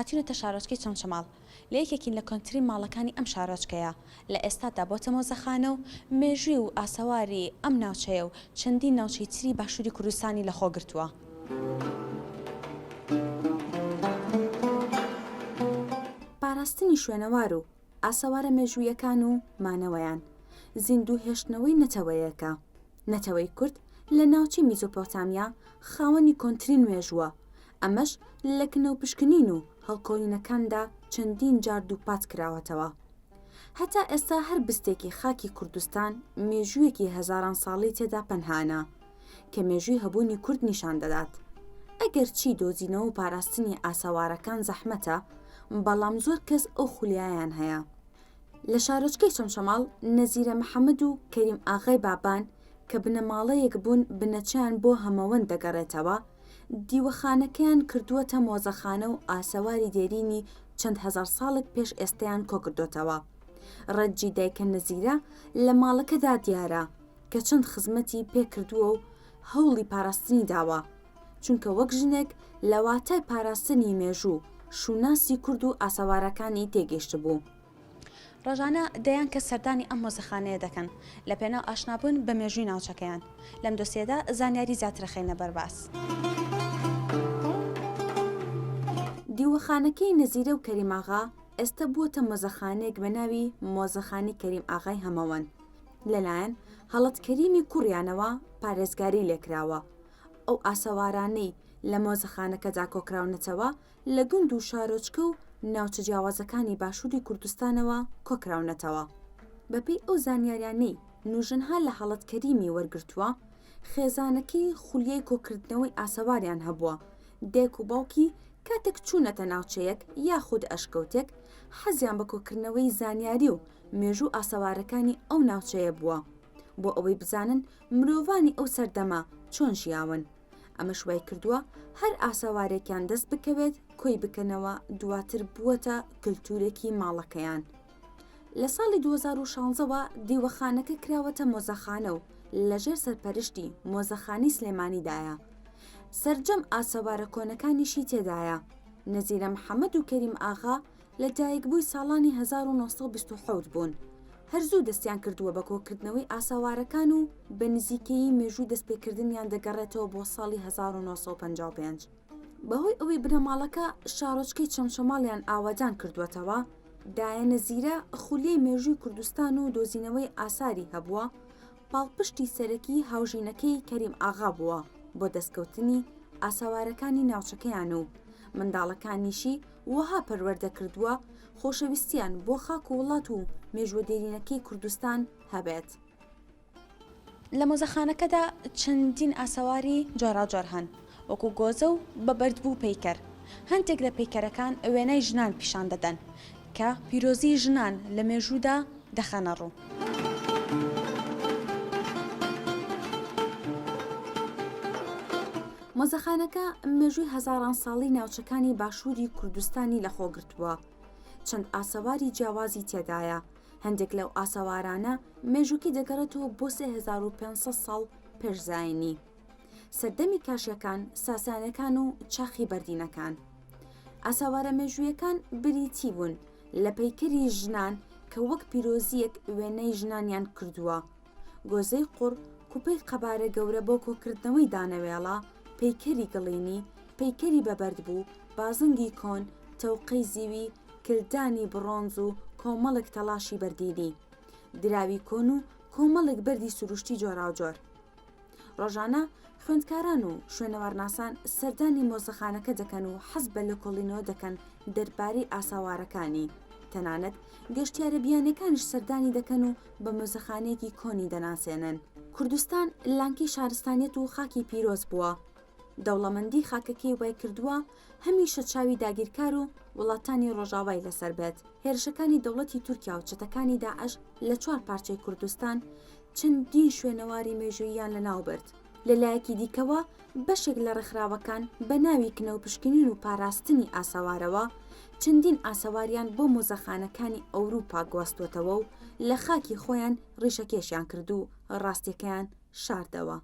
هاتیونەتە شارۆچکەی چەمچەماڵ لە یەکێکین لە کۆنتترین ماڵەکانی ئەم شارۆچکەیە لە ئێستادا بۆتە مۆزەخانە و مێژووی و ئاسەواری ئەم ناوچەیە و چەندین ناوچەی تری باشووری کوردستانی لە خۆگرتووە. پاراستنی شوێنەوار و ئاسەوارە مێژوویەکان و مانەوەیان زیندوو هێشتنەوەی نەتەوەیەکە. نەتەوەی کورد لە ناوچەی میزۆپۆتامیا خاوەنی کۆنتترین مێژووە، ئەمەش لە کنەوپشکنین و هەڵکۆڵینەکاندا چەندین جار دووپات کراوەتەوە. هەتا ئێستا هەر بستێکی خاکی کوردستان مێژوویەکی هەزاران ساڵی تێدا پەنهانە کە مێژووی هەبوونی کورد نیشان دەدات. ئەگەر چی دۆزینەوە و پاراستنی ئاسەوارەکان زەحمەتە، بەڵام زۆر کەس ئەو خولیایان هەیە. لە شارۆچکەی چەمچەماڵ نەزیرە محەممەد و کەریم ئاغای بابان کە بنەماڵەیەک بوون بنەچیان بۆ هەمەوەند دەگەڕێتەوە، دیوەخانەکەیان کردووەتە مۆزەخانە و ئاسەواری دێرینی چەند هەزار ساڵێک پێش ئێستەیان کۆکردوتەوە. ڕەجی دایکە نەزیرە لە ماڵەکەدا دیارە کە چەند خزمەتی پێکردووە و هەوڵی پاراستنی داوە، چونکە وەک ژنێک لە واتای پاراستنی مێژوو شوناسی کورد و ئاسەوارەکانی تێگەیشت بوو. ڕۆژانە دەیان کە سەردانی ئەم مۆزەخانەیە دەکەن لە پێناو ئاشنابوون بە مێژووی ناوچەکەیان. لەم دۆسیەدا زانیاری زیاترە خەینە بەرباس. دیوەخانەکەی نەزیرە و کەریم ئاغا ئێستا بووەتە مۆزەخانەیەک بە ناوی مۆزەخانەی کەریم ئاغای هەمەوەند. لەلایەن هەڵەت کەریمی کوڕیانەوە پارێزگاری لێکراوە. ئەو ئاسەوارانەی لە مۆزەخانەکەدا کۆکراونەتەوە لە گوند و شارۆچکە و ناوچە جیاوازەکانی باشووری کوردستانەوە کۆکراونەتەوە. بەپێی ئەو زانیاریانەی نوژنها لە هەڵەت کەریمی وەرگرتووە، خێزانەکەی خولیای کۆکردنەوەی ئاسەواریان هەبووە. دایک و باوکی کاتێک چوونەتە ناوچەیەک یاخود ئەشکەوتێک حەزیان بە کۆکردنەوەی زانیاری و مێژوو ئاسەوارەکانی ئەو ناوچەیە بووە بۆ ئەوەی بزانن مرۆڤانی ئەو سەردەما چۆن ژیاون. ئەمە شوای کردووە هەر ئاسەوارێکیان دەست بکەوێت کۆی بکەنەوە، دواتر بووەتە کللتورێکی ماڵەکەیان. لە ساڵی 2016ەوە دیوەخانەکە کراوەتە مۆزەخانە و لەژێر سەرپەرشتی مۆزەخانی سلێمانیدایە. سەرجەم ئاسەوارە کۆنەکانیشی تێدایە. نەزیرە محەممەد و کەریم ئاغا لە دایکبووی ساڵانی 1927 بوون. هەرزوو دەستیان کردووە بە کۆکردنەوەی ئاساوارەکان و بە نزیکەیی مێژووی دەستپێکردنیان دەگەڕێتەوە بۆ ساڵی 1955. بەهۆی ئەوەی بنەماڵەکە شارۆچکەی چەمچەماڵیان ئاوادان کردوێتەوە، دایە نەزیرە خولیای مێژووی کوردستان و دۆزینەوەی ئاساری هەبووە، پاڵپشتی سەرەکی هاوژینەکەی کەریم ئاغا بووە بۆ دەستکەوتنی ئاساوارەکانی ناوچەکەیان و منداڵەکانیشی وەها پەروەردە کردووە خۆشەویستیان بۆ خاک و وڵات و مێژوە دێرینەکەی کوردستان هەبێت. لە مۆزەخانەکەدا چەندین ئاسەواری جۆراوجۆر هەن، وەکو گۆزە و بەبەردبوو پەیکەر. هەندێک لە پەیکەرەکان وێنەی ژنان پیشان دەدەن کە پیرۆزی ژنان لە مێژوودا دەخەنە ڕوو. مۆزەخانەکە مێژووی هەزاران ساڵی ناوچەکانی باشووری کوردستانی لەخۆگرتووە. چەند ئاسەواری جیاوازی تێدایە. هەندێک لەو ئاسەوارانە مێژووکی دەگەڕێتەوە بۆ 3500 ساڵ پێشزاینی. سەردەمی کاشیەکان، ساسانەکان و چاخی بەردینەکان. ئاساوارە مێژوویەکان بریتی بوون لە پەیکەری ژنان کە وەک پیرۆزیەک وێنەی ژنانیان کردووە. گۆزەی قوڕ، کوپەی قەبارە گەورە بۆ کۆکردنەوەی دانەوێڵە، پەیکەری گڵینی، پەیکەری بەبەردبوو، بازنگی کۆن، تەوقەی زیوی، کلدانی بڕۆنز و کۆمەڵێک تەڵاشی بەردینی، دراوی کۆن و کۆمەڵێک بەردی سروشتی جۆراوجۆر. ڕۆژانە خوێندکاران و شوێنەوارناسان سەردانی مۆزەخانەکە دەکەن و حەز بە لێکۆڵینەوە دەکەن دەربارەی ئاساوارەکانی. تەنانەت گەشتیارە بیانەکانیش سەردانی دەکەن و بە مۆزەخانەیەکی کۆنی دەناسێنن. کوردستان لانکی شارستانیەت و خاکی پیرۆز بووە. دەوڵەمەندی خاکەکەی وای کردووە هەمیشە چاوی داگیرکار و وڵاتانی ڕۆژاوای لەسەر بێت. هێرشەکانی دەوڵەتی تورکیا و چەتەکانی داعش لە 4 پارچەی کوردستان چەندین شوێنەواری مێژووییان لەناو برد. لەلایەکی دیکەوە بەشێک لە ڕێکخراوەکان بە ناوی کنەوپشکنین و پاراستنی ئاسەوارەوە چەندین ئاسەواریان بۆ مۆزەخانەکانی ئەوروپا گواستوتەوە و لە خاکی خۆیان ڕیشەکێشیان کرد و ڕاستیەکەیان شاردەوە.